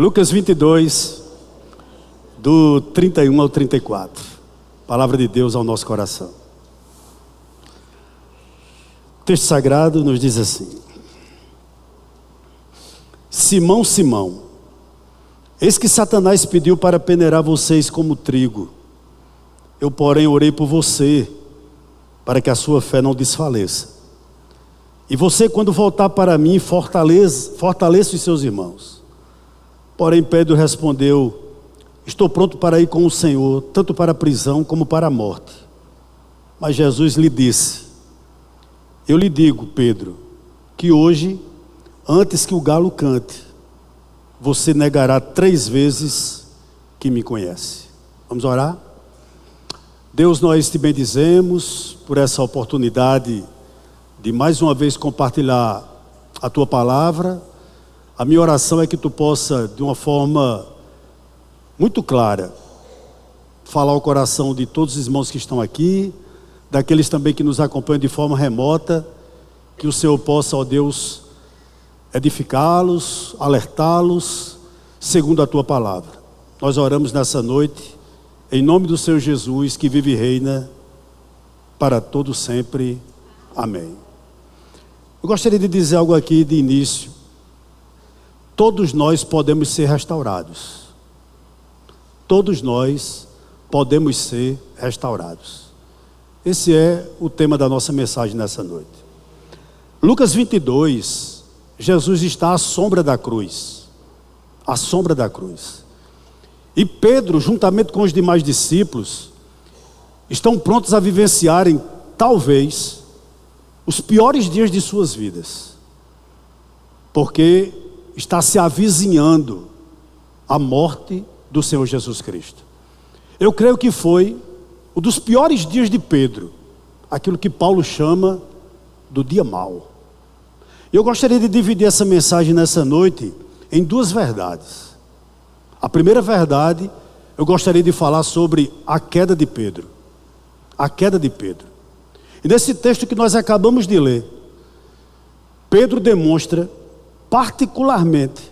Lucas 22, do 31 ao 34. Palavra de Deus ao nosso coração. O texto sagrado nos diz assim: Simão, Simão, eis que Satanás pediu para peneirar vocês como trigo. Eu, porém, orei por você, para que a sua fé não desfaleça. E você, quando voltar para mim, fortaleça os seus irmãos. Porém, Pedro respondeu: estou pronto para ir com o Senhor, tanto para a prisão como para a morte. Mas Jesus lhe disse: eu lhe digo, Pedro, que hoje, antes que o galo cante, você negará 3 vezes que me conhece. Vamos orar? Deus, nós te bendizemos por essa oportunidade de mais uma vez compartilhar a tua palavra. A minha oração é que tu possa, de uma forma muito clara, falar ao coração de todos os irmãos que estão aqui, daqueles também que nos acompanham de forma remota, que o Senhor possa, ó Deus, edificá-los, alertá-los, segundo a tua palavra. Nós oramos nessa noite, em nome do Senhor Jesus, que vive e reina para todo sempre. Amém. Eu gostaria de dizer algo aqui de início. Todos nós podemos ser restaurados. Todos nós podemos ser restaurados. Esse é o tema da nossa mensagem nessa noite. Lucas 22, Jesus está à sombra da cruz. À sombra da cruz. E Pedro, juntamente com os demais discípulos, estão prontos a vivenciarem, talvez, os piores dias de suas vidas. Porque está se avizinhando a morte do Senhor Jesus Cristo. Eu creio que foi um dos piores dias de Pedro, aquilo que Paulo chama do dia mau. Eu gostaria de dividir essa mensagem nessa noite em 2 verdades. A primeira verdade, eu gostaria de falar sobre a queda de Pedro. A queda de Pedro. E nesse texto que nós acabamos de ler, Pedro demonstra particularmente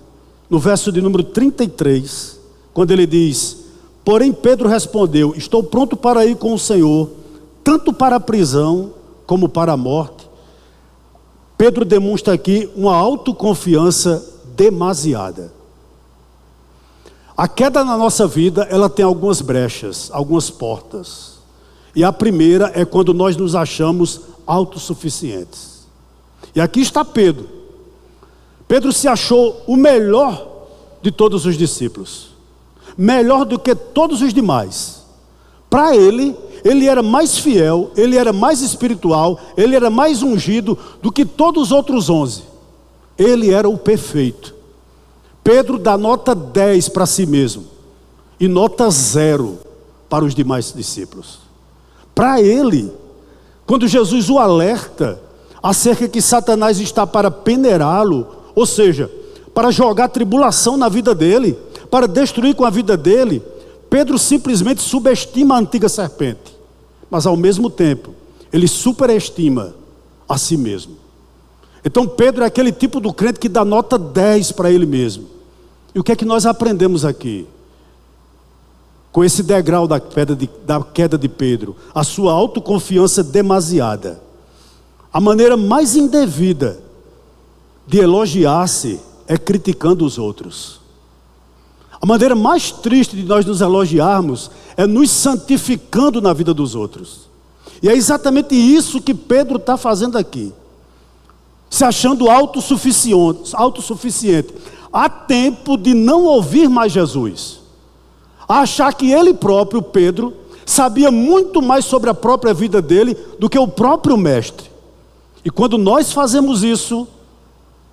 no verso de número 33, quando ele diz: porém Pedro respondeu, estou pronto para ir com o Senhor, tanto para a prisão como para a morte. Pedro demonstra aqui uma autoconfiança demasiada. A queda na nossa vida, ela tem algumas brechas, algumas portas. E a primeira é quando nós nos achamos autossuficientes. E aqui está Pedro. Pedro se achou o melhor de todos os discípulos. Melhor do que todos os demais. Para ele era mais fiel, ele era mais espiritual, ele era mais ungido do que todos os outros 11. Ele era o perfeito. Pedro dá nota 10 para si mesmo e nota 0 para os demais discípulos. Para ele, quando Jesus o alerta acerca que Satanás está para peneirá-lo, ou seja, para jogar tribulação na vida dele, para destruir com a vida dele, Pedro simplesmente subestima a antiga serpente, mas ao mesmo tempo, ele superestima a si mesmo. Então Pedro é aquele tipo do crente que dá nota 10 para ele mesmo. E o que é que nós aprendemos aqui? Com esse degrau da queda de Pedro, a sua autoconfiança demasiada. A maneira mais indevida de elogiar-se é criticando os outros. A maneira mais triste de nós nos elogiarmos é nos santificando na vida dos outros. E é exatamente isso que Pedro está fazendo aqui. Se achando autossuficiente. Há tempo de não ouvir mais Jesus. A achar que ele próprio, Pedro, sabia muito mais sobre a própria vida dele do que o próprio mestre. E quando nós fazemos isso,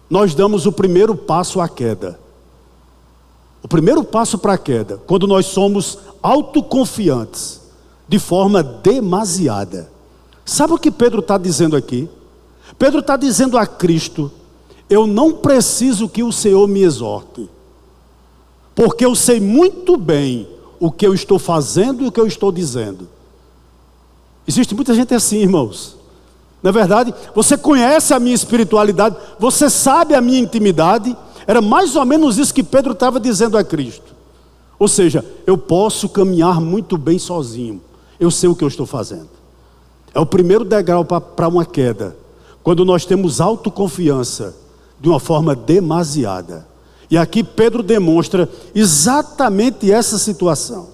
nós damos o primeiro passo à queda. O primeiro passo para a queda, quando nós somos autoconfiantes, de forma demasiada. Sabe o que Pedro está dizendo aqui? Pedro está dizendo a Cristo: eu não preciso que o Senhor me exorte, porque eu sei muito bem o que eu estou fazendo e o que eu estou dizendo. Existe muita gente assim, irmãos. Na verdade, você conhece a minha espiritualidade, você sabe a minha intimidade, Era mais ou menos isso que Pedro estava dizendo a Cristo. Ou seja, eu posso caminhar muito bem sozinho. Eu sei o que eu estou fazendo. É o primeiro degrau para uma queda. Quando nós temos autoconfiança de uma forma demasiada. E aqui Pedro demonstra exatamente essa situação.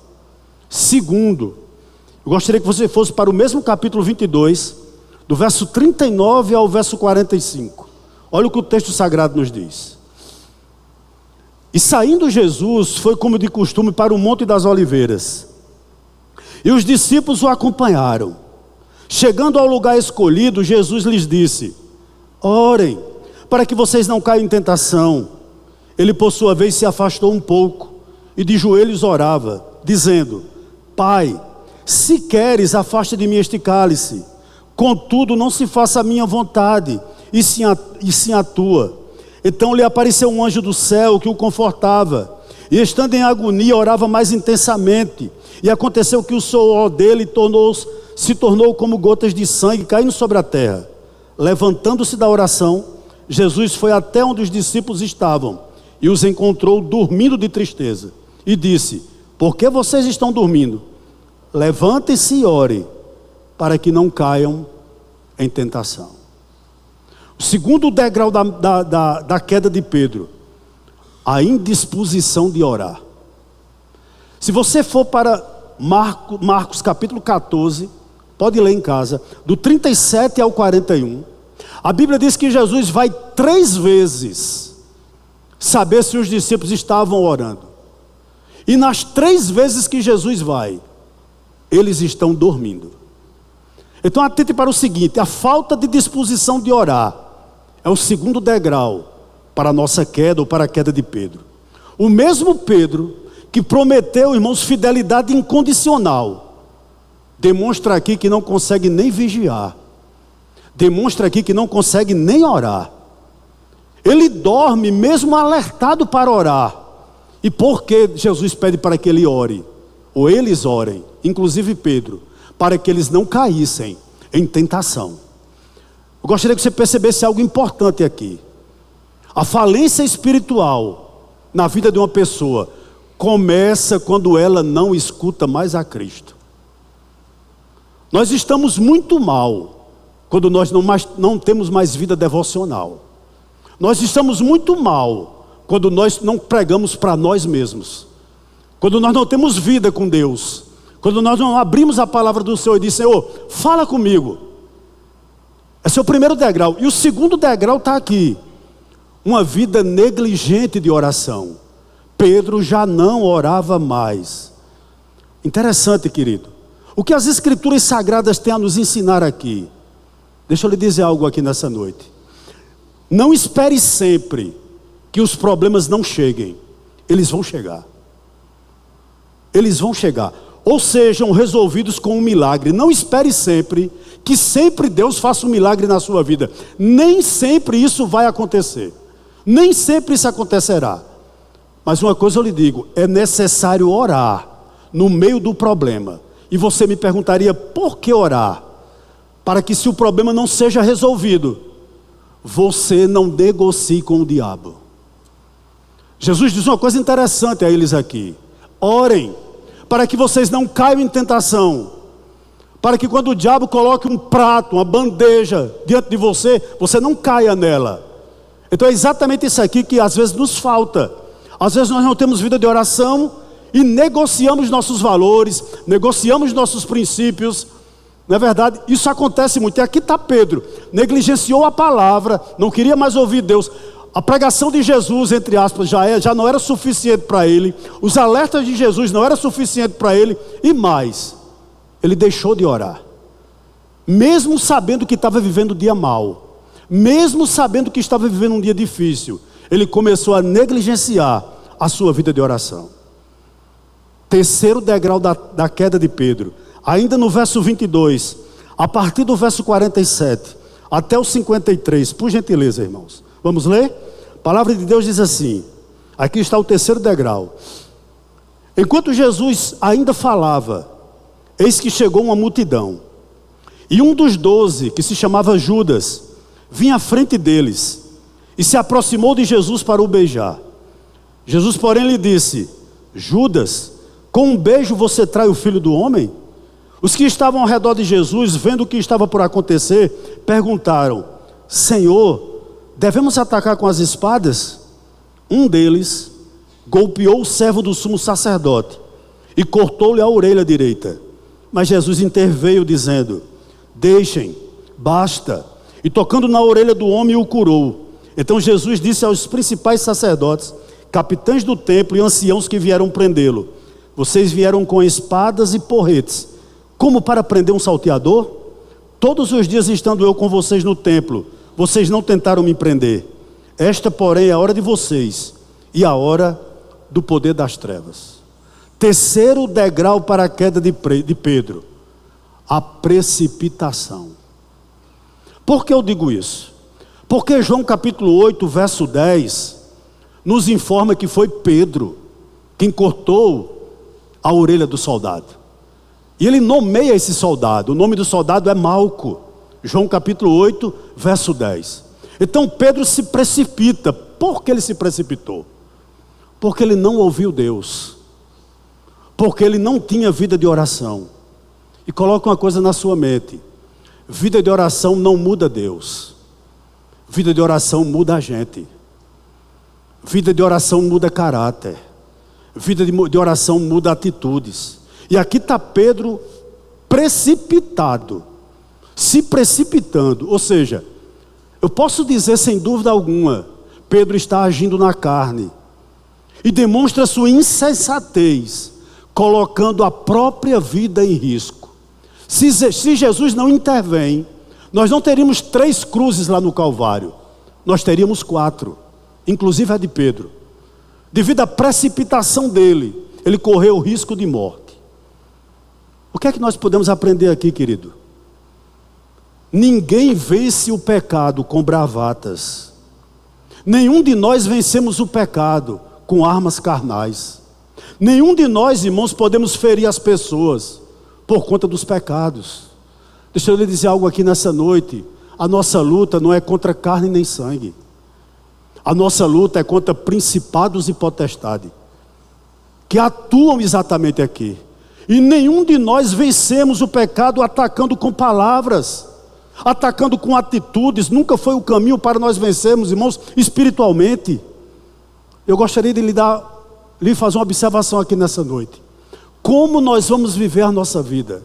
Segundo, eu gostaria que você fosse para o mesmo capítulo 22, do verso 39 ao verso 45. Olha o que o texto sagrado nos diz. E saindo Jesus, foi como de costume para o Monte das Oliveiras. E os discípulos o acompanharam. Chegando ao lugar escolhido, Jesus lhes disse: orem, para que vocês não caiam em tentação. Ele, por sua vez, se afastou um pouco e de joelhos orava, dizendo: Pai, se queres, afasta de mim este cálice. Contudo, não se faça a minha vontade, e sim a tua. Então lhe apareceu um anjo do céu que o confortava, e estando em agonia, orava mais intensamente. E aconteceu que o suor dele se tornou como gotas de sangue caindo sobre a terra. Levantando-se da oração, Jesus foi até onde os discípulos estavam, e os encontrou dormindo de tristeza. E disse: por que vocês estão dormindo? Levantem-se e orem, para que não caiam em tentação. O segundo degrau da queda de Pedro, a indisposição de orar. Se você for para Marcos capítulo 14, pode ler em casa, do 37 ao 41, a Bíblia diz que Jesus vai 3 vezes saber se os discípulos estavam orando. E nas 3 vezes que Jesus vai, eles estão dormindo. Então atente para o seguinte: a falta de disposição de orar é o segundo degrau para a nossa queda, ou para a queda de Pedro. O mesmo Pedro que prometeu, irmãos, fidelidade incondicional, demonstra aqui que não consegue nem vigiar, demonstra aqui que não consegue nem orar. Ele dorme mesmo alertado para orar. E por que Jesus pede para que ele ore? Ou eles orem, inclusive Pedro, para que eles não caíssem em tentação. Eu gostaria que você percebesse algo importante aqui. A falência espiritual na vida de uma pessoa começa quando ela não escuta mais a Cristo. Nós estamos muito mal quando nós não temos mais vida devocional. Nós estamos muito mal quando nós não pregamos para nós mesmos. Quando nós não temos vida com Deus. Quando nós não abrimos a palavra do Senhor e diz: Senhor, fala comigo. Esse é o primeiro degrau. E o segundo degrau está aqui: uma vida negligente de oração. Pedro já não orava mais. Interessante, querido. O que as Escrituras Sagradas têm a nos ensinar aqui? Deixa eu lhe dizer algo aqui nessa noite. Não espere sempre que os problemas não cheguem. Eles vão chegar. Eles vão chegar. Ou sejam resolvidos com um milagre. Não espere sempre que sempre Deus faça um milagre na sua vida. Nem sempre isso vai acontecer. Nem sempre isso acontecerá. Mas uma coisa eu lhe digo: é necessário orar no meio do problema. E você me perguntaria: por que orar? Para que, se o problema não seja resolvido, você não negocie com o diabo. Jesus diz uma coisa interessante a eles aqui: orem, para que vocês não caiam em tentação. Para que quando o diabo coloque um prato, uma bandeja diante de você, você não caia nela. Então é exatamente isso aqui que às vezes nos falta. Às vezes nós não temos vida de oração e negociamos nossos valores, negociamos nossos princípios. Não é verdade? Isso acontece muito. E aqui está Pedro, negligenciou a palavra, não queria mais ouvir Deus. A pregação de Jesus, entre aspas, já não era suficiente para ele. Os alertas de Jesus não eram suficientes para ele. E mais, ele deixou de orar. Mesmo sabendo que estava vivendo um dia mau, mesmo sabendo que estava vivendo um dia difícil, ele começou a negligenciar a sua vida de oração. Terceiro degrau da queda de Pedro. Ainda no verso 22, a partir do verso 47 até o 53, por gentileza, irmãos. Vamos ler? A palavra de Deus diz assim, aqui está o terceiro degrau. Enquanto Jesus ainda falava, eis que chegou uma multidão. E um dos 12, que se chamava Judas, vinha à frente deles. e se aproximou de Jesus para o beijar. Jesus, porém, lhe disse: Judas, com um beijo você trai o Filho do Homem? Os que estavam ao redor de Jesus, vendo o que estava por acontecer, perguntaram: Senhor, devemos atacar com as espadas? Um deles golpeou o servo do sumo sacerdote e cortou-lhe a orelha direita. Mas Jesus interveio dizendo: Deixem, basta. E tocando na orelha do homem, o curou. Então Jesus disse aos principais sacerdotes, capitães do templo e anciãos que vieram prendê-lo: Vocês vieram com espadas e porretes, como para prender um salteador? Todos os dias estando eu com vocês no templo, vocês não tentaram me prender. Esta, porém, é a hora de vocês e a hora do poder das trevas. Terceiro degrau para a queda de Pedro: a precipitação. Por que eu digo isso? Porque João capítulo 8, verso 10, nos informa que foi Pedro quem cortou a orelha do soldado. E ele nomeia esse soldado, o nome do soldado é Malco. João capítulo 8, verso 10. Então Pedro se precipita. Por que ele se precipitou? Porque ele não ouviu Deus. Porque ele não tinha vida de oração. E coloca uma coisa na sua mente: vida de oração não muda Deus. Vida de oração muda a gente. Vida de oração muda caráter. Vida de oração muda atitudes. E aqui está Pedro precipitado, se precipitando. Ou seja, eu posso dizer sem dúvida alguma, Pedro está agindo na carne e demonstra sua insensatez, colocando a própria vida em risco. Se Jesus não intervém, nós não teríamos 3 cruzes lá no Calvário, nós teríamos 4, inclusive a de Pedro. Devido à precipitação dele, ele correu o risco de morte. O que é que nós podemos aprender aqui, querido? Ninguém vence o pecado com bravatas. Nenhum de nós vencemos o pecado com armas carnais. Nenhum de nós, irmãos, podemos ferir as pessoas por conta dos pecados. Deixa eu lhe dizer algo aqui nessa noite: a nossa luta não é contra carne nem sangue. A nossa luta é contra principados e potestades, que atuam exatamente aqui. E nenhum de nós vencemos o pecado atacando com palavras, atacando com atitudes. Nunca foi o caminho para nós vencermos, irmãos, espiritualmente. Eu gostaria de lhe fazer uma observação aqui nessa noite. Como nós vamos viver a nossa vida?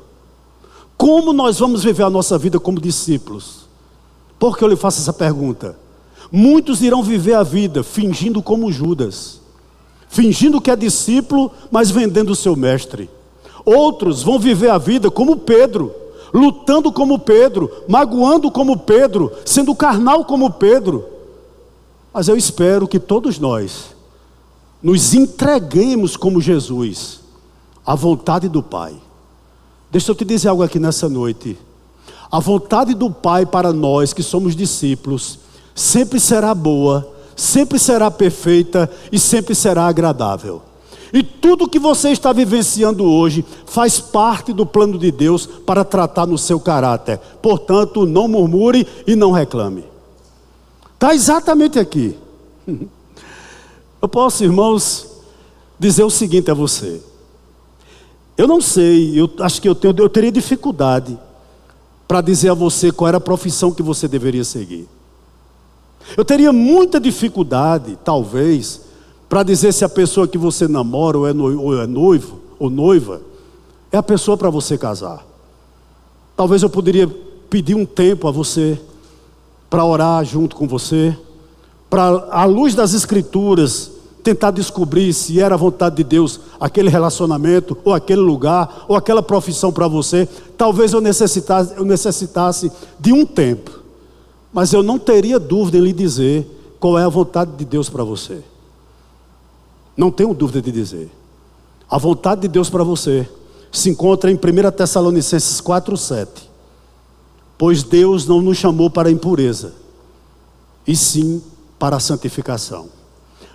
Como nós vamos viver a nossa vida como discípulos? Por que eu lhe faço essa pergunta? Muitos irão viver a vida fingindo como Judas, fingindo que é discípulo, mas vendendo o seu mestre. Outros vão viver a vida como Pedro, lutando como Pedro, magoando como Pedro, sendo carnal como Pedro. Mas eu espero que todos nós nos entreguemos como Jesus à vontade do Pai. Deixa eu te dizer algo aqui nessa noite: a vontade do Pai para nós que somos discípulos sempre será boa, sempre será perfeita e sempre será agradável. E tudo que você está vivenciando hoje faz parte do plano de Deus para tratar no seu caráter. Portanto, não murmure e não reclame. Está exatamente aqui. Eu posso, irmãos, dizer o seguinte a você: eu não sei, eu acho que eu teria dificuldade para dizer a você qual era a profissão que você deveria seguir. Eu teria muita dificuldade, talvez, para dizer se a pessoa que você namora ou é noivo ou noiva é a pessoa para você casar. Talvez eu poderia pedir um tempo a você para orar junto com você, para, à luz das Escrituras, tentar descobrir se era a vontade de Deus aquele relacionamento, ou aquele lugar, ou aquela profissão para você. Talvez eu necessitasse de um tempo, mas eu não teria dúvida em lhe dizer qual é a vontade de Deus para você. Não tenho dúvida de dizer. A vontade de Deus para você se encontra em 1 Tessalonicenses 4:7. Pois Deus não nos chamou para a impureza, e sim para a santificação.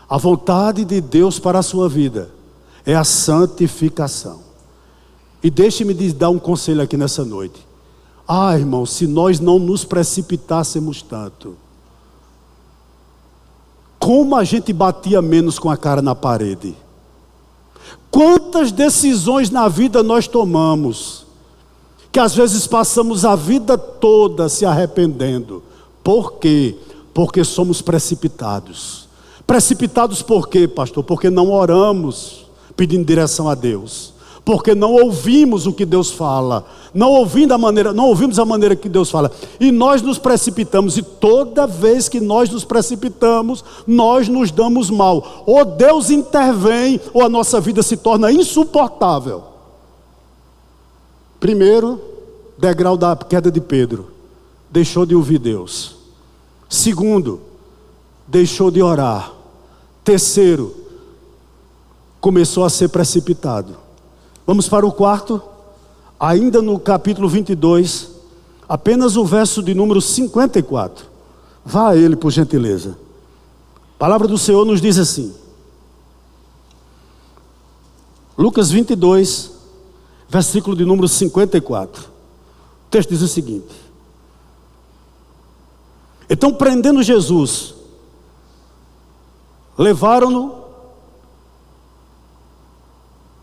A vontade de Deus para a sua vida é a santificação. E deixe-me dar um conselho aqui nessa noite. Irmão, se nós não nos precipitássemos tanto, como a gente batia menos com a cara na parede. Quantas decisões na vida nós tomamos, que às vezes passamos a vida toda se arrependendo. Por quê? Porque somos precipitados. Precipitados por quê, pastor? Porque não oramos pedindo direção a Deus. Porque não ouvimos o que Deus fala. Não ouvimos a maneira que Deus fala. E nós nos precipitamos. E toda vez que nós nos precipitamos, nós nos damos mal. Ou Deus intervém, ou a nossa vida se torna insuportável. Primeiro, degrau da queda de Pedro. Deixou de ouvir Deus. Segundo, deixou de orar. Terceiro, começou a ser precipitado. Vamos para o quarto, ainda no capítulo 22, apenas o verso de número 54. Vá a ele, por gentileza. A palavra do Senhor nos diz assim. Lucas 22, versículo de número 54. O texto diz o seguinte: então, prendendo Jesus, levaram-no,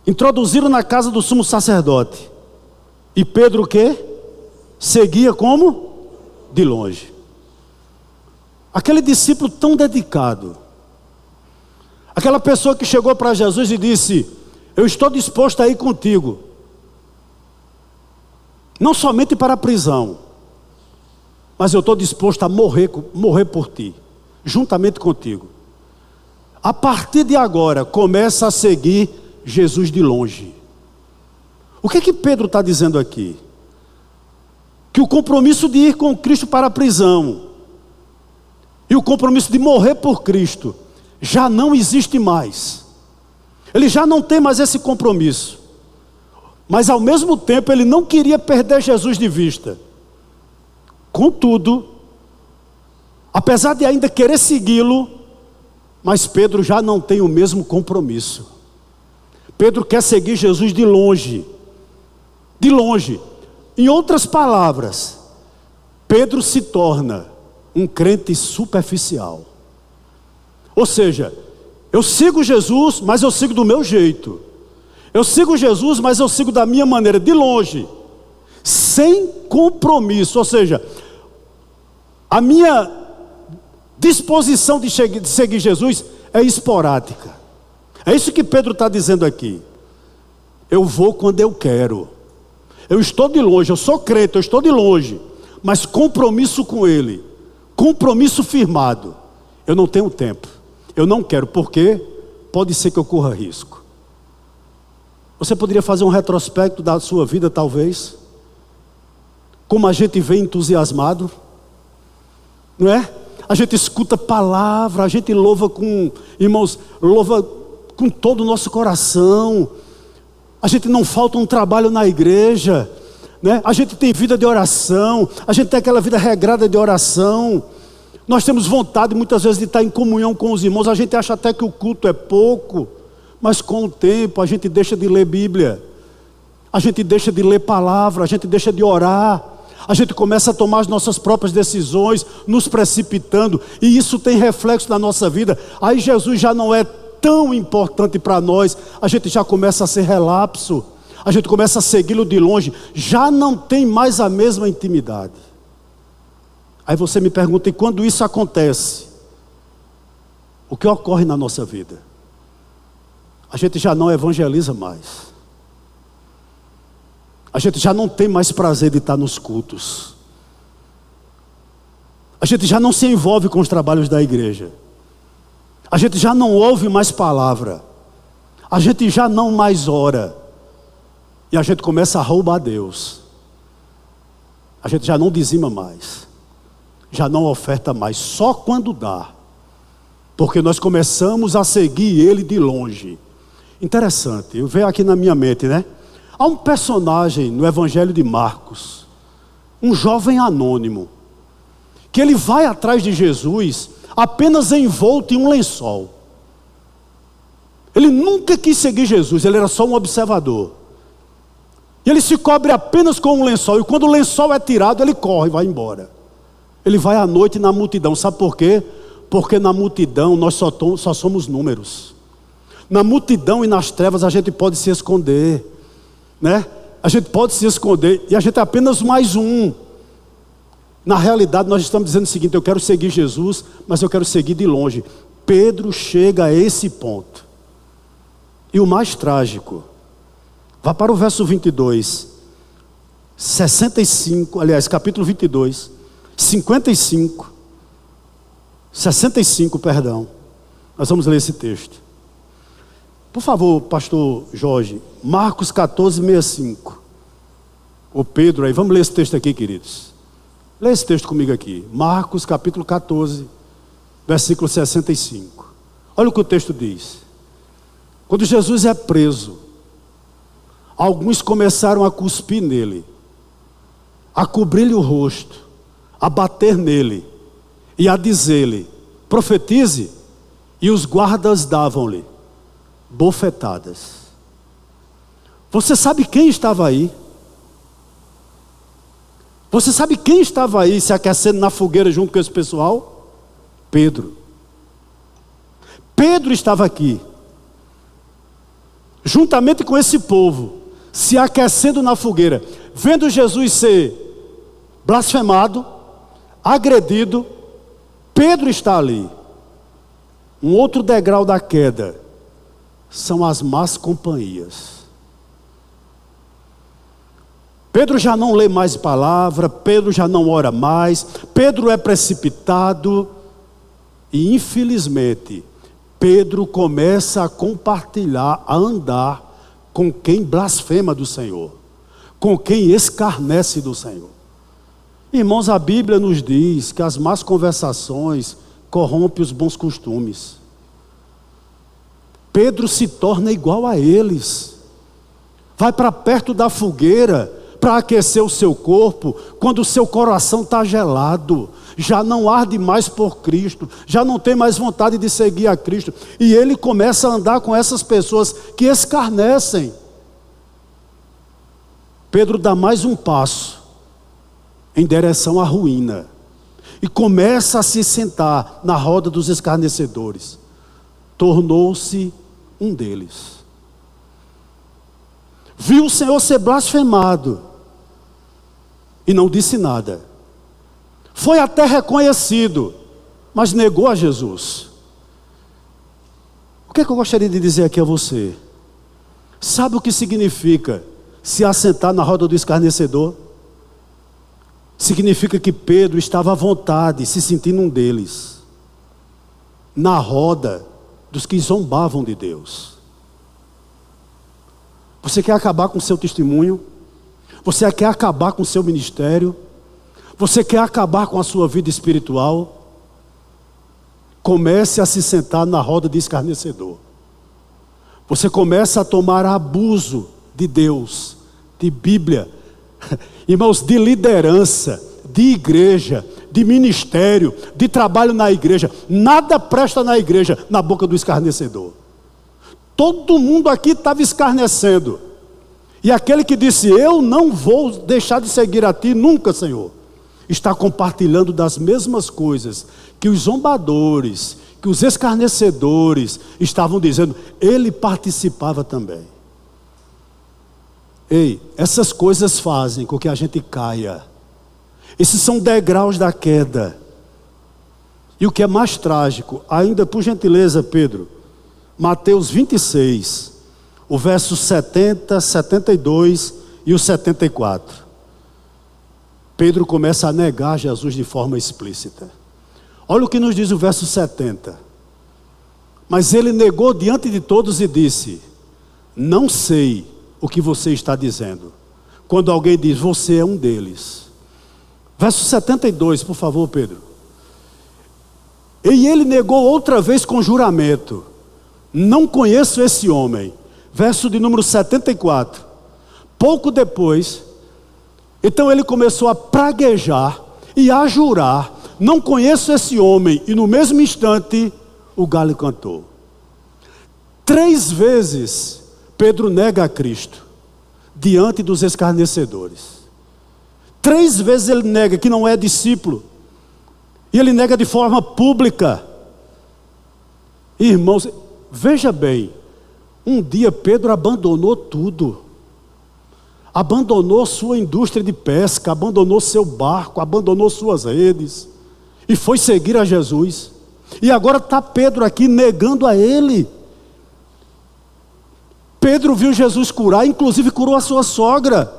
introduziram na casa do sumo sacerdote. E Pedro o quê? Seguia como? De longe. Aquele discípulo tão dedicado, aquela pessoa que chegou para Jesus e disse: eu estou disposto a ir contigo, não somente para a prisão, mas eu estou disposto a morrer por ti, juntamente contigo. A partir de agora, começa a seguir Jesus de longe. O que Pedro está dizendo aqui? Que o compromisso de ir com Cristo para a prisão e o compromisso de morrer por Cristo já não existe mais. Ele já não tem mais esse compromisso. Mas ao mesmo tempo ele não queria perder Jesus de vista. Contudo, apesar de ainda querer segui-lo, mas Pedro já não tem o mesmo compromisso. Pedro quer seguir Jesus de longe. De longe. Em outras palavras, Pedro se torna um crente superficial. Ou seja, eu sigo Jesus, mas eu sigo do meu jeito. Eu sigo Jesus, mas eu sigo da minha maneira, de longe. Sem compromisso. Ou seja, a minha disposição de seguir Jesus é esporádica. É isso que Pedro está dizendo aqui. Eu vou quando eu quero. Eu estou de longe, eu sou crente, eu estou de longe. Mas compromisso com Ele, compromisso firmado, eu não tenho tempo. Eu não quero, porque pode ser que eu corra risco. Você poderia fazer um retrospecto da sua vida, talvez? Como a gente vem entusiasmado, não é? A gente escuta palavra, a gente louva com, irmãos, louva com todo o nosso coração. A gente não falta um trabalho na igreja, né? A gente tem vida de oração, a gente tem aquela vida regrada de oração. Nós temos vontade muitas vezes de estar em comunhão com os irmãos. A gente acha até que o culto é pouco, mas com o tempo a gente deixa de ler Bíblia, a gente deixa de ler palavra, a gente deixa de orar, a gente começa a tomar as nossas próprias decisões, nos precipitando, e isso tem reflexo na nossa vida. Aí Jesus já não é tão importante para nós, a gente já começa a ser relapso, a gente começa a segui-lo de longe, já não tem mais a mesma intimidade. Aí você me pergunta, e quando isso acontece, o que ocorre na nossa vida? A gente já não evangeliza mais, a gente já não tem mais prazer de estar nos cultos, a gente já não se envolve com os trabalhos da igreja, a gente já não ouve mais palavra, a gente já não mais ora, e a gente começa a roubar Deus. A gente já não dizima mais, já não oferta mais, só quando dá, porque nós começamos a seguir Ele de longe. Interessante, eu vejo aqui na minha mente, né? Há um personagem no Evangelho de Marcos, um jovem anônimo, que ele vai atrás de Jesus apenas envolto em um lençol. Ele nunca quis seguir Jesus, ele era só um observador. E ele se cobre apenas com um lençol, e quando o lençol é tirado, ele corre e vai embora. Ele vai à noite na multidão, sabe por quê? Porque na multidão nós só somos números. Na multidão e nas trevas a gente pode se esconder, né? A gente pode se esconder e a gente é apenas mais um. Na realidade nós estamos dizendo o seguinte: eu quero seguir Jesus, mas eu quero seguir de longe. Pedro chega a esse ponto. E o mais trágico, vá para o verso 22, 65, aliás, capítulo 22, 55, 65, perdão. Nós vamos ler esse texto. Por favor, pastor Jorge, Marcos 14, 65. O Pedro aí, vamos ler esse texto aqui, queridos. Lê esse texto comigo aqui. Marcos capítulo 14, versículo 65. Olha o que o texto diz. Quando Jesus é preso, alguns começaram a cuspir nele, a cobrir-lhe o rosto, a bater nele e a dizer-lhe: profetize. E os guardas davam-lhe bofetadas. Você sabe quem estava aí? Você sabe quem estava aí se aquecendo na fogueira junto com esse pessoal? Pedro. Pedro estava aqui, juntamente com esse povo, se aquecendo na fogueira, vendo Jesus ser blasfemado, agredido. Pedro está ali. Um outro degrau da queda são as más companhias. Pedro já não lê mais palavra, Pedro já não ora mais, Pedro é precipitado e infelizmente Pedro começa a compartilhar, a andar com quem blasfema do Senhor, com quem escarnece do Senhor. Irmãos, a Bíblia nos diz que as más conversações corrompem os bons costumes. Pedro se torna igual a eles, vai para perto da fogueira para aquecer o seu corpo, quando o seu coração está gelado, já não arde mais por Cristo, já não tem mais vontade de seguir a Cristo, e ele começa a andar com essas pessoas que escarnecem. Pedro dá mais um passo em direção à ruína, e começa a se sentar na roda dos escarnecedores. Tornou-se um deles. Viu o Senhor ser blasfemado e não disse nada. Foi até reconhecido, mas negou a Jesus. O que é que eu gostaria de dizer aqui a você? Sabe o que significa se assentar na roda do escarnecedor? Significa que Pedro estava à vontade, se sentindo um deles, na roda dos que zombavam de Deus. Você quer acabar com o seu testemunho? Você quer acabar com o seu ministério? Você quer acabar com a sua vida espiritual? Comece a se sentar na roda de escarnecedor. Você começa a tomar abuso de Deus, de Bíblia, irmãos, de liderança, de igreja, de ministério, de trabalho na igreja. Nada presta na igreja na boca do escarnecedor. Todo mundo aqui estava escarnecendo. E aquele que disse: eu não vou deixar de seguir a ti nunca, Senhor, está compartilhando das mesmas coisas que os zombadores, que os escarnecedores estavam dizendo. Ele participava também. Ei, essas coisas fazem com que a gente caia. Esses são degraus da queda. E o que é mais trágico, ainda por gentileza, Pedro, Mateus 26, o verso 70, 72 e o 74. Pedro começa a negar Jesus de forma explícita. Olha o que nos diz o verso 70. Mas ele negou diante de todos e disse: não sei o que você está dizendo. Quando alguém diz: você é um deles. Verso 72, por favor, Pedro. E ele negou outra vez com juramento: não conheço esse homem. Verso de número 74. Pouco depois, então ele começou a praguejar e a jurar: não conheço esse homem. E no mesmo instante, o galho cantou. 3 vezes Pedro nega a Cristo diante dos escarnecedores. 3 vezes ele nega que não é discípulo. E ele nega de forma pública. Irmãos, veja bem, um dia Pedro abandonou tudo. Abandonou sua indústria de pesca, abandonou seu barco, abandonou suas redes e foi seguir a Jesus. E agora está Pedro aqui negando a ele. Pedro viu Jesus curar, inclusive curou a sua sogra.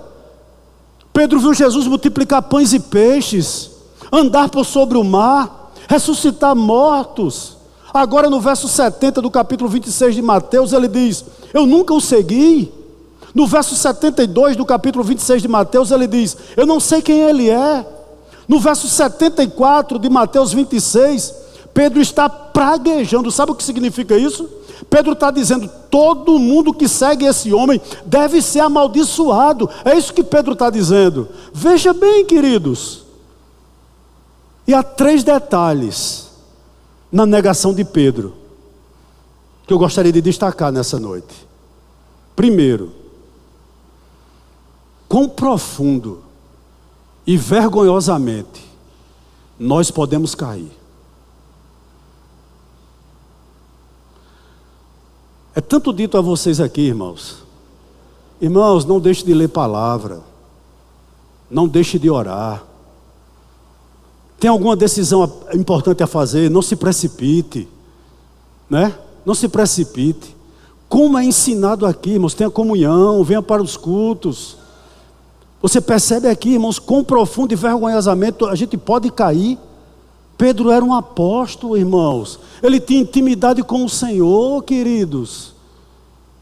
Pedro viu Jesus multiplicar pães e peixes, andar por sobre o mar, ressuscitar mortos. Agora no verso 70 do capítulo 26 de Mateus, ele diz: eu nunca o segui. No verso 72 do capítulo 26 de Mateus, ele diz: eu não sei quem ele é. No verso 74 de Mateus 26, Pedro está praguejando. Sabe o que significa isso? Pedro está dizendo: todo mundo que segue esse homem deve ser amaldiçoado. É isso que Pedro está dizendo. Veja bem, queridos. E há 3 detalhes na negação de Pedro que eu gostaria de destacar nessa noite. Primeiro, quão profundo e vergonhosamente nós podemos cair. É tanto dito a vocês aqui, irmãos. Irmãos, não deixe de ler palavra. Não deixe de orar. Tem alguma decisão importante a fazer, não se precipite. Né? Não se precipite. Como é ensinado aqui, irmãos, tenha comunhão, venha para os cultos. Você percebe aqui, irmãos, quão profundo e vergonhosamente a gente pode cair. Pedro era um apóstolo, irmãos. Ele tinha intimidade com o Senhor, queridos.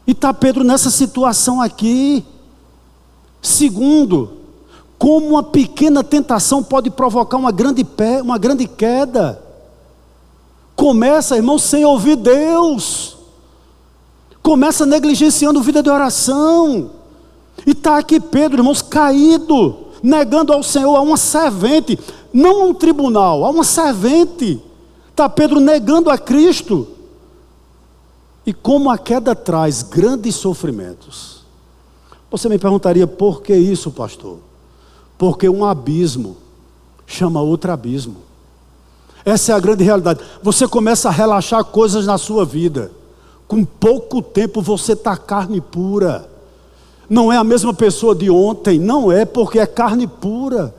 E está Pedro nessa situação aqui. Segundo, como uma pequena tentação pode provocar uma grande queda. Começa, irmãos, sem ouvir Deus. Começa negligenciando vida de oração. E está aqui Pedro, irmãos, caído, negando ao Senhor, a uma servente, não a um tribunal, a uma servente. Está Pedro negando a Cristo. E como a queda traz grandes sofrimentos. Você me perguntaria, por que isso, pastor? Porque um abismo chama outro abismo. Essa é a grande realidade. Você começa a relaxar coisas na sua vida. Com pouco tempo você está carne pura. Não é a mesma pessoa de ontem, não é, porque é carne pura.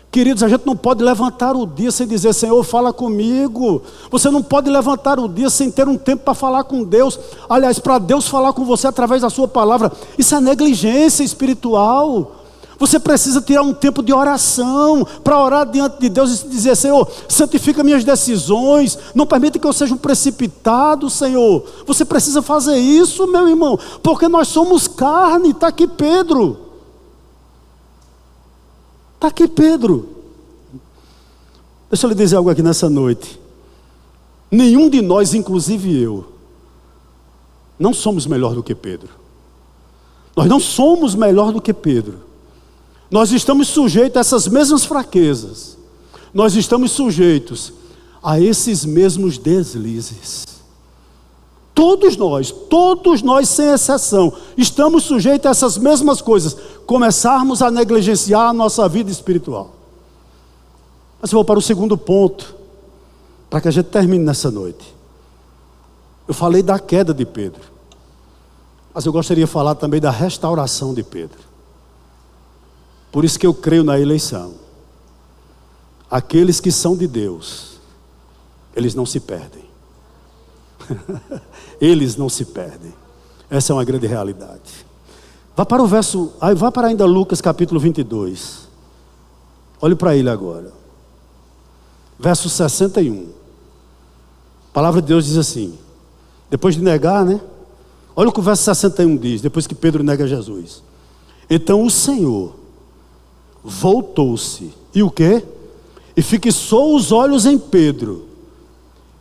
Queridos, a gente não pode levantar o dia sem dizer: Senhor, fala comigo. Você não pode levantar o dia sem ter um tempo para falar com Deus. Aliás, para Deus falar com você através da sua palavra, isso é negligência espiritual. Você precisa tirar um tempo de oração, para orar diante de Deus e dizer: Senhor, santifica minhas decisões, não permita que eu seja um precipitado, Senhor. Você precisa fazer isso, meu irmão, porque nós somos carne. Está aqui Pedro. Está aqui Pedro. Deixa eu lhe dizer algo aqui nessa noite. Nenhum de nós, inclusive eu, não somos melhor do que Pedro. Nós não somos melhor do que Pedro. Nós estamos sujeitos a essas mesmas fraquezas. Nós estamos sujeitos a esses mesmos deslizes. Todos nós sem exceção, estamos sujeitos a essas mesmas coisas. Começarmos a negligenciar a nossa vida espiritual. Mas eu vou para o segundo ponto, para que a gente termine nessa noite. Eu falei da queda de Pedro, mas eu gostaria de falar também da restauração de Pedro. Por isso que eu creio na eleição. Aqueles que são de Deus, eles não se perdem. Eles não se perdem. Essa é uma grande realidade. Vá para ainda Lucas capítulo 22. Olhe para ele agora. Verso 61. A palavra de Deus diz assim, depois de negar, né? Olha o que o verso 61 diz, depois que Pedro nega Jesus. Então o Senhor voltou-se, e o quê? E fixou os olhos em Pedro.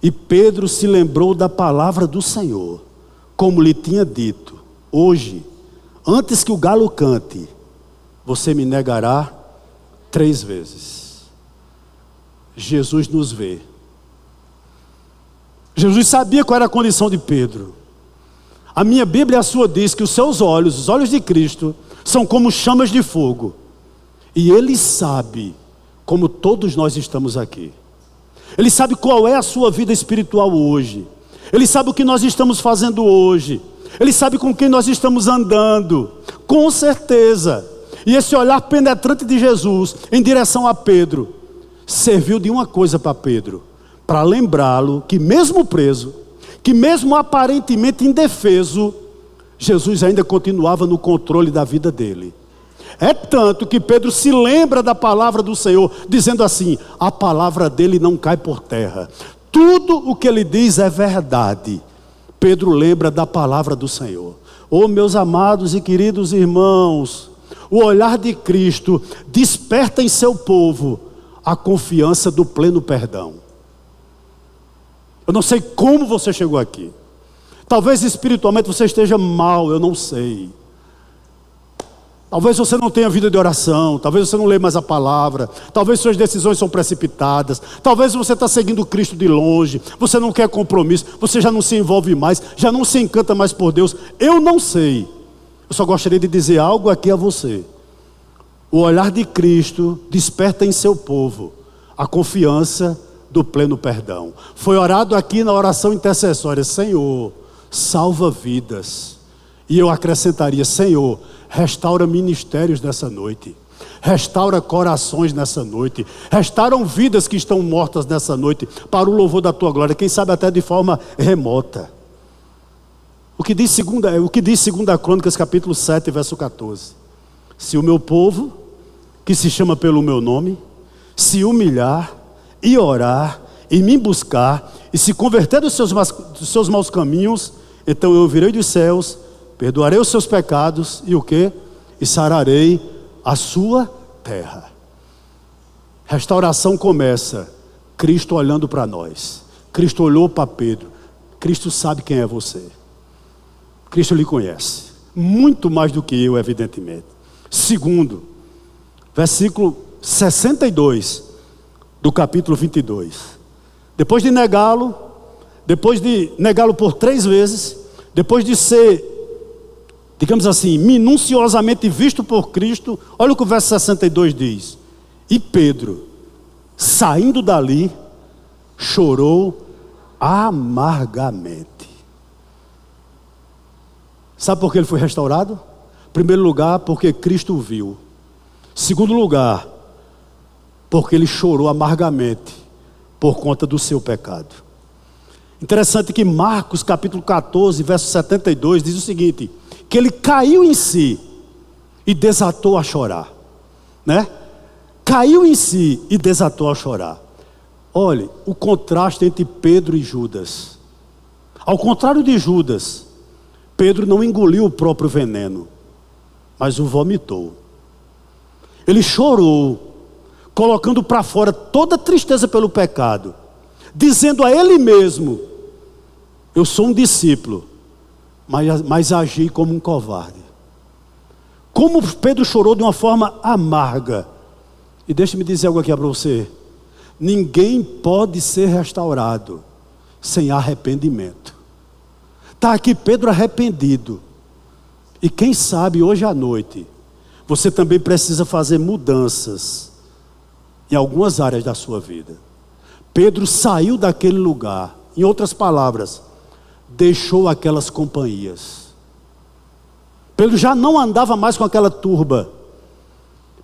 E Pedro se lembrou da palavra do Senhor, como lhe tinha dito: hoje, antes que o galo cante, você me negará 3 vezes. Jesus nos vê. Jesus sabia qual era a condição de Pedro. A minha Bíblia e a sua diz que os seus olhos, os olhos de Cristo, são como chamas de fogo. E Ele sabe como todos nós estamos aqui. Ele sabe qual é a sua vida espiritual hoje. Ele sabe o que nós estamos fazendo hoje. Ele sabe com quem nós estamos andando, com certeza. E esse olhar penetrante de Jesus em direção a Pedro serviu de uma coisa para Pedro: para lembrá-lo que mesmo preso, que mesmo aparentemente indefeso, Jesus ainda continuava no controle da vida dele. É tanto que Pedro se lembra da palavra do Senhor, dizendo assim: a palavra dele não cai por terra. Tudo o que ele diz é verdade. Pedro lembra da palavra do Senhor. Oh, meus amados e queridos irmãos, o olhar de Cristo desperta em seu povo a confiança do pleno perdão. Eu não sei como você chegou aqui. Talvez espiritualmente você esteja mal, eu não sei. Talvez você não tenha vida de oração, talvez você não lê mais a palavra, talvez suas decisões são precipitadas, talvez você está seguindo Cristo de longe, você não quer compromisso, você já não se envolve mais, já não se encanta mais por Deus. Eu não sei. Eu só gostaria de dizer algo aqui a você. O olhar de Cristo desperta em seu povo a confiança do pleno perdão. Foi orado aqui na oração intercessória: Senhor, salva vidas. E eu acrescentaria: Senhor, restaura ministérios nessa noite, restaura corações nessa noite, restauram vidas que estão mortas nessa noite, para o louvor da tua glória, quem sabe até de forma remota. O que diz 2 Crônicas capítulo 7, verso 14: se o meu povo, que se chama pelo meu nome, se humilhar e orar e me buscar e se converter dos seus maus caminhos, então eu ouvirei dos céus, perdoarei os seus pecados e o quê? E sararei a sua terra. Restauração começa Cristo olhando para nós. Cristo olhou para Pedro. Cristo sabe quem é você. Cristo lhe conhece muito mais do que eu, evidentemente. Segundo, versículo 62 do capítulo 22. Depois de negá-lo por 3 vezes, depois de ser, digamos assim, minuciosamente visto por Cristo, olha o que o verso 62 diz: e Pedro, saindo dali, chorou amargamente. Sabe por que ele foi restaurado? Em primeiro lugar, porque Cristo o viu. Segundo lugar, porque ele chorou amargamente por conta do seu pecado. Interessante que Marcos capítulo 14, verso 72 diz o seguinte: que ele caiu em si e desatou a chorar, né? Caiu em si e desatou a chorar. Olhe o contraste entre Pedro e Judas. Ao contrário de Judas, Pedro não engoliu o próprio veneno, mas o vomitou. Ele chorou, colocando para fora toda a tristeza pelo pecado, dizendo a ele mesmo: eu sou um discípulo, mas agi como um covarde. Como Pedro chorou de uma forma amarga. E deixe-me dizer algo aqui para você: ninguém pode ser restaurado sem arrependimento. Está aqui Pedro arrependido. E quem sabe hoje à noite você também precisa fazer mudanças em algumas áreas da sua vida. Pedro saiu daquele lugar, em outras palavras, deixou aquelas companhias. Pedro já não andava mais com aquela turba.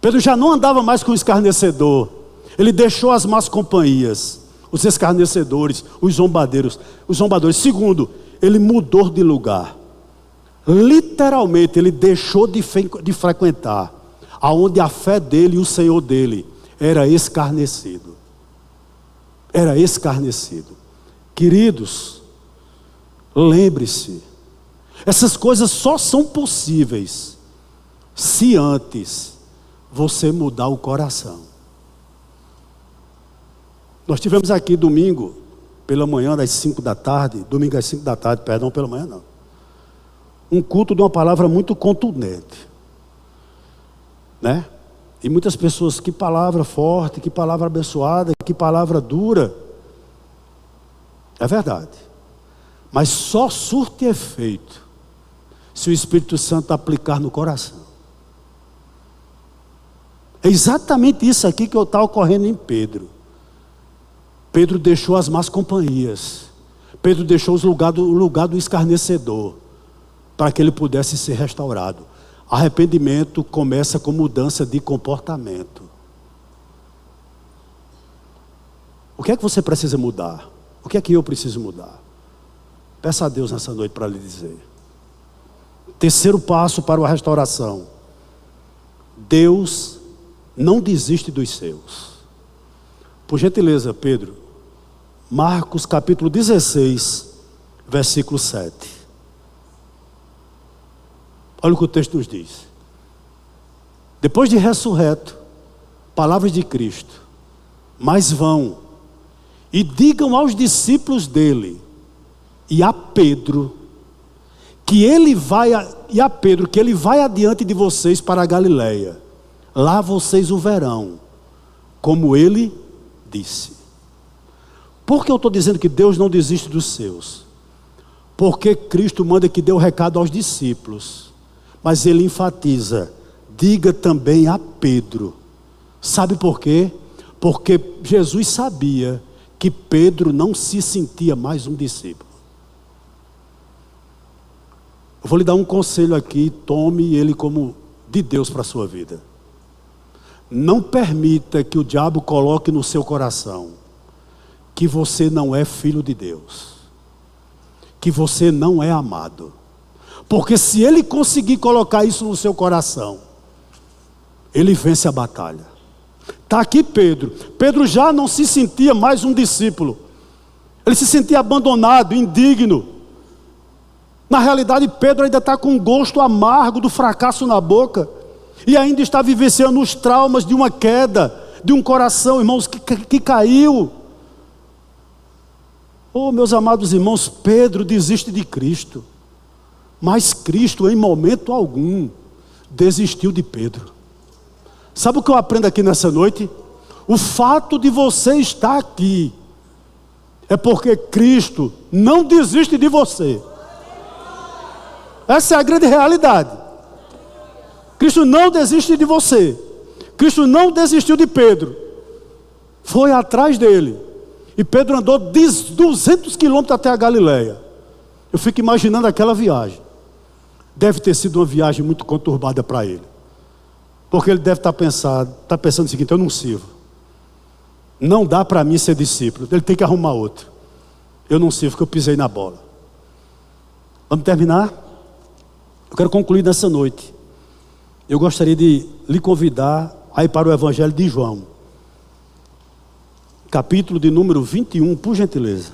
Pedro já não andava mais com o escarnecedor. Ele deixou as más companhias, os escarnecedores, os zombadores. Segundo, ele mudou de lugar. Literalmente, ele deixou de frequentar aonde a fé dele e o Senhor dele era escarnecido. Era escarnecido. Queridos, lembre-se, essas coisas só são possíveis se antes você mudar o coração. Nós tivemos aqui domingo pela manhã às 5 da tarde, domingo às 5 da tarde, perdão, pela manhã não, um culto de uma palavra muito contundente, né? E muitas pessoas: que palavra forte, que palavra abençoada, que palavra dura. É verdade, mas só surte efeito se o Espírito Santo aplicar no coração. É exatamente isso aqui que está ocorrendo em Pedro. Pedro deixou as más companhias. Pedro deixou o lugar do escarnecedor, para que ele pudesse ser restaurado. Arrependimento começa com mudança de comportamento. O que é que você precisa mudar? O que é que eu preciso mudar? Peça a Deus nessa noite para lhe dizer. Terceiro passo para a restauração. Deus não desiste dos seus. Por gentileza, Pedro, Marcos capítulo 16, versículo 7. Olha o que o texto nos diz. Depois de ressurreto, palavras de Cristo, mas vão e digam aos discípulos dele e a Pedro que ele vai adiante de vocês para a Galileia. Lá vocês o verão, como ele disse. Por que eu estou dizendo que Deus não desiste dos seus? Porque Cristo manda que dê o recado aos discípulos, mas ele enfatiza, diga também a Pedro. Sabe por quê? Porque Jesus sabia que Pedro não se sentia mais um discípulo. Eu vou lhe dar um conselho aqui, tome ele como de Deus para a sua vida. Não permita que o diabo coloque no seu coração que você não é filho de Deus, que você não é amado. Porque se ele conseguir colocar isso no seu coração, ele vence a batalha. Está aqui Pedro. Pedro já não se sentia mais um discípulo. Ele se sentia abandonado, indigno. Na realidade, Pedro ainda está com um gosto amargo do fracasso na boca. E ainda está vivenciando os traumas de uma queda, de um coração, irmãos, que caiu. Oh, meus amados irmãos, Pedro desiste de Cristo. Mas Cristo, em momento algum, desistiu de Pedro. Sabe o que eu aprendo aqui nessa noite? O fato de você estar aqui é porque Cristo não desiste de você. Essa é a grande realidade. Cristo não desiste de você. Cristo não desistiu de Pedro. Foi atrás dele. E Pedro andou 200 quilômetros até a Galileia. Eu fico imaginando aquela viagem. Deve ter sido uma viagem muito conturbada para ele. Porque ele deve estar pensando o seguinte: eu não sirvo. Não dá para mim ser discípulo. Ele tem que arrumar outro. Eu não sirvo porque eu pisei na bola. Vamos terminar? Eu quero concluir nessa noite. Eu gostaria de lhe convidar a ir para o Evangelho de João. Capítulo de número 21, por gentileza.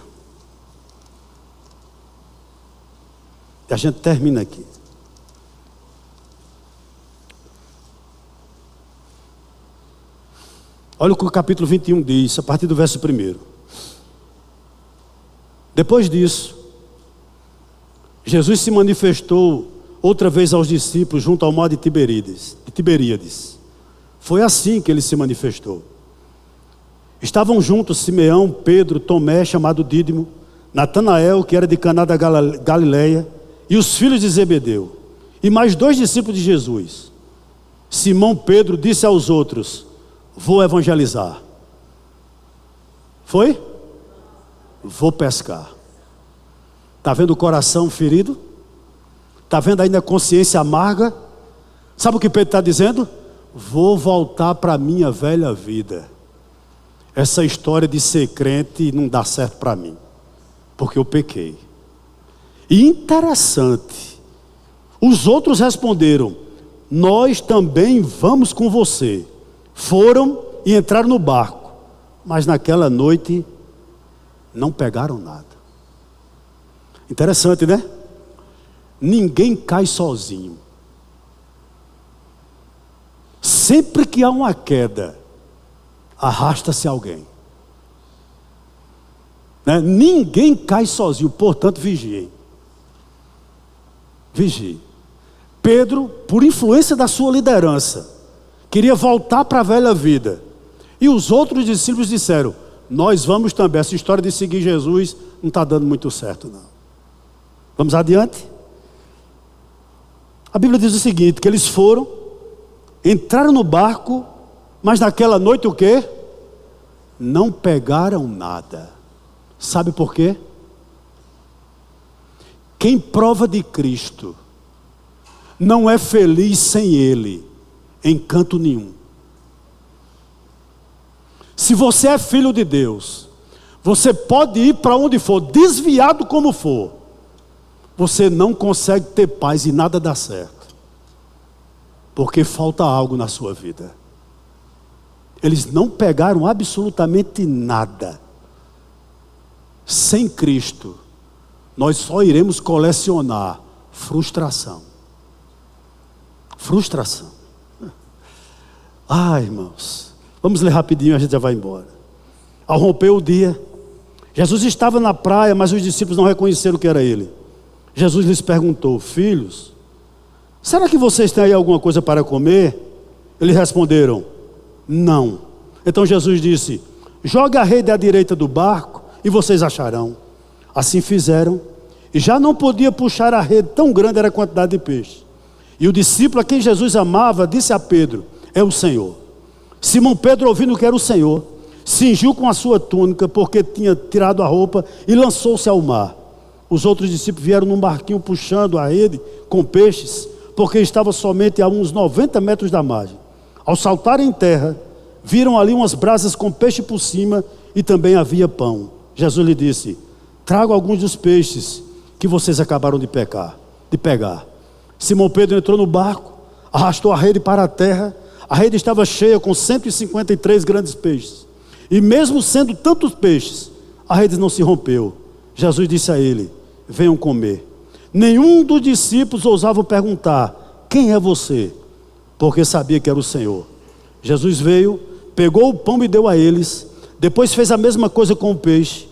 E a gente termina aqui. Olha o que o capítulo 21 diz, a partir do verso 1. Depois disso, Jesus se manifestou outra vez aos discípulos junto ao mar de Tiberíades. Foi assim que ele se manifestou. Estavam juntos Simeão, Pedro, Tomé, chamado Dídimo, Natanael, que era de Caná da Galileia, e os filhos de Zebedeu, e mais 2 discípulos de Jesus. Simão Pedro disse aos outros: vou evangelizar. Foi? Vou pescar. Está vendo o coração ferido? Está vendo ainda a consciência amarga? Sabe o que Pedro está dizendo? Vou voltar para a minha velha vida. Essa história de ser crente não dá certo para mim, porque eu pequei. E interessante, os outros responderam: nós também vamos com você. Foram e entraram no barco, mas naquela noite não pegaram nada. Interessante, né? Ninguém cai sozinho. Sempre que há uma queda, arrasta-se alguém, né? Ninguém cai sozinho, portanto vigiem. Vigie. Pedro, por influência da sua liderança, queria voltar para a velha vida. E os outros discípulos disseram: nós vamos também. Essa história de seguir Jesus não está dando muito certo, não. Vamos adiante? A Bíblia diz o seguinte, que eles foram, entraram no barco, mas naquela noite o quê? Não pegaram nada. Sabe por quê? Quem prova de Cristo não é feliz sem Ele, em canto nenhum. Se você é filho de Deus, você pode ir para onde for, desviado como for, você não consegue ter paz e nada dá certo, porque falta algo na sua vida. Eles não pegaram absolutamente nada. Sem Cristo, nós só iremos colecionar frustração. Frustração. Irmãos, vamos ler rapidinho, a gente já vai embora. Ao romper o dia, Jesus estava na praia, mas os discípulos não reconheceram que era ele. Jesus lhes perguntou: filhos, será que vocês têm aí alguma coisa para comer? Eles responderam: não. Então Jesus disse: jogue a rede à direita do barco e vocês acharão. Assim fizeram, e já não podia puxar a rede, tão grande era a quantidade de peixe. E o discípulo a quem Jesus amava disse a Pedro: é o Senhor. Simão Pedro, ouvindo que era o Senhor, cingiu com a sua túnica, porque tinha tirado a roupa, e lançou-se ao mar. Os outros discípulos vieram num barquinho puxando a rede com peixes, porque estava somente a uns 90 metros da margem. Ao saltarem em terra, viram ali umas brasas com peixe por cima, e também havia pão. Jesus lhe disse: trago alguns dos peixes que vocês acabaram de pegar. Simão Pedro entrou no barco, arrastou a rede para a terra. A rede estava cheia com 153 grandes peixes. E mesmo sendo tantos peixes, a rede não se rompeu. Jesus disse a ele: venham comer. Nenhum dos discípulos ousava perguntar: quem é você? Porque sabia que era o Senhor. Jesus veio, pegou o pão e deu a eles. Depois fez a mesma coisa com o peixe.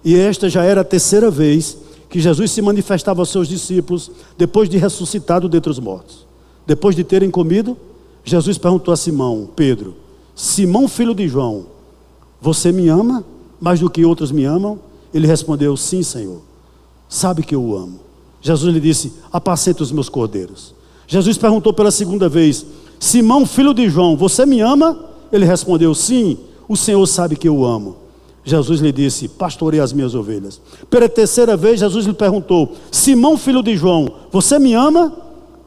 E esta já era a terceira vez que Jesus se manifestava aos seus discípulos, depois de ressuscitado dentre os mortos. Depois de terem comido, Jesus perguntou a Simão Pedro: Simão, filho de João, você me ama mais do que outros me amam? Ele respondeu: sim, Senhor, sabe que eu o amo. Jesus lhe disse: apacenta os meus cordeiros. Jesus perguntou pela segunda vez: Simão, filho de João, você me ama? Ele respondeu: sim, o Senhor sabe que eu o amo. Jesus lhe disse: pastoreia as minhas ovelhas. Pela terceira vez, Jesus lhe perguntou: Simão, filho de João, você me ama?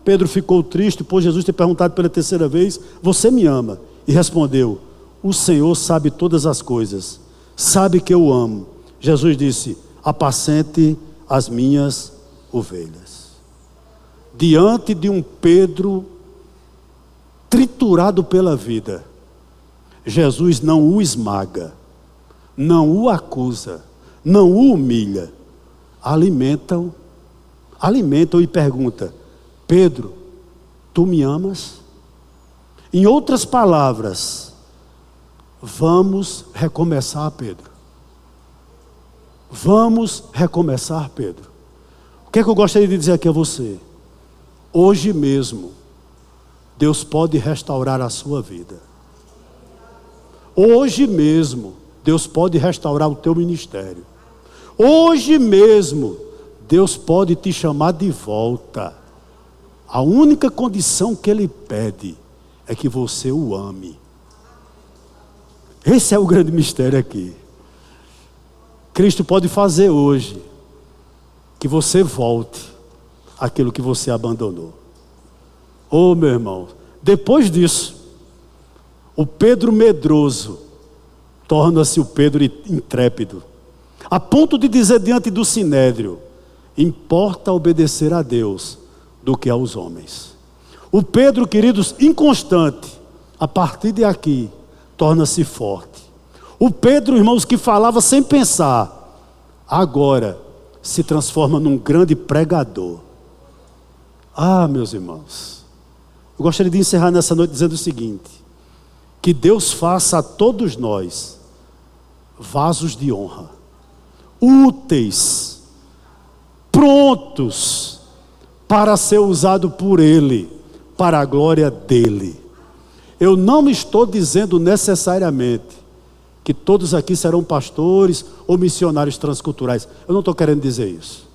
Pedro ficou triste, pois Jesus ter perguntado pela terceira vez: você me ama? E respondeu: o Senhor sabe todas as coisas, sabe que eu o amo. Jesus disse: apacente as minhas ovelhas. Diante de um Pedro triturado pela vida, Jesus não o esmaga, não o acusa, não o humilha, alimentam e pergunta: Pedro, tu me amas? Em outras palavras, vamos recomeçar, Pedro. Vamos recomeçar, Pedro. O que é que eu gostaria de dizer aqui a você? Hoje mesmo, Deus pode restaurar a sua vida. Hoje mesmo, Deus pode restaurar o teu ministério. Hoje mesmo, Deus pode te chamar de volta. A única condição que Ele pede é que você o ame. Esse é o grande mistério aqui. Cristo pode fazer hoje que você volte àquilo que você abandonou. Oh, meu irmão, depois disso, o Pedro medroso torna-se o Pedro intrépido, a ponto de dizer diante do sinédrio: importa obedecer a Deus do que aos homens. O Pedro, queridos, inconstante, a partir de aqui, torna-se forte. O Pedro, irmãos, que falava sem pensar, agora se transforma num grande pregador. Meus irmãos, eu gostaria de encerrar nessa noite dizendo o seguinte: que Deus faça a todos nós vasos de honra, úteis, prontos para ser usado por Ele, para a glória dEle. Eu não estou dizendo necessariamente que todos aqui serão pastores ou missionários transculturais. Eu não estou querendo dizer isso.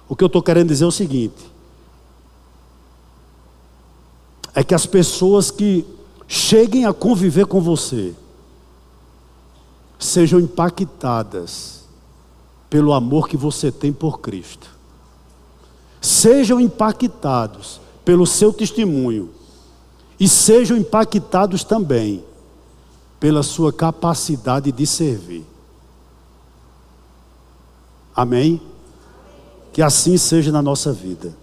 O que eu estou querendo dizer é o seguinte: é que as pessoas que cheguem a conviver com você sejam impactadas pelo amor que você tem por Cristo. sejam impactados pelo seu testemunho e sejam impactados também pela sua capacidade de servir. Amém? Que assim seja na nossa vida.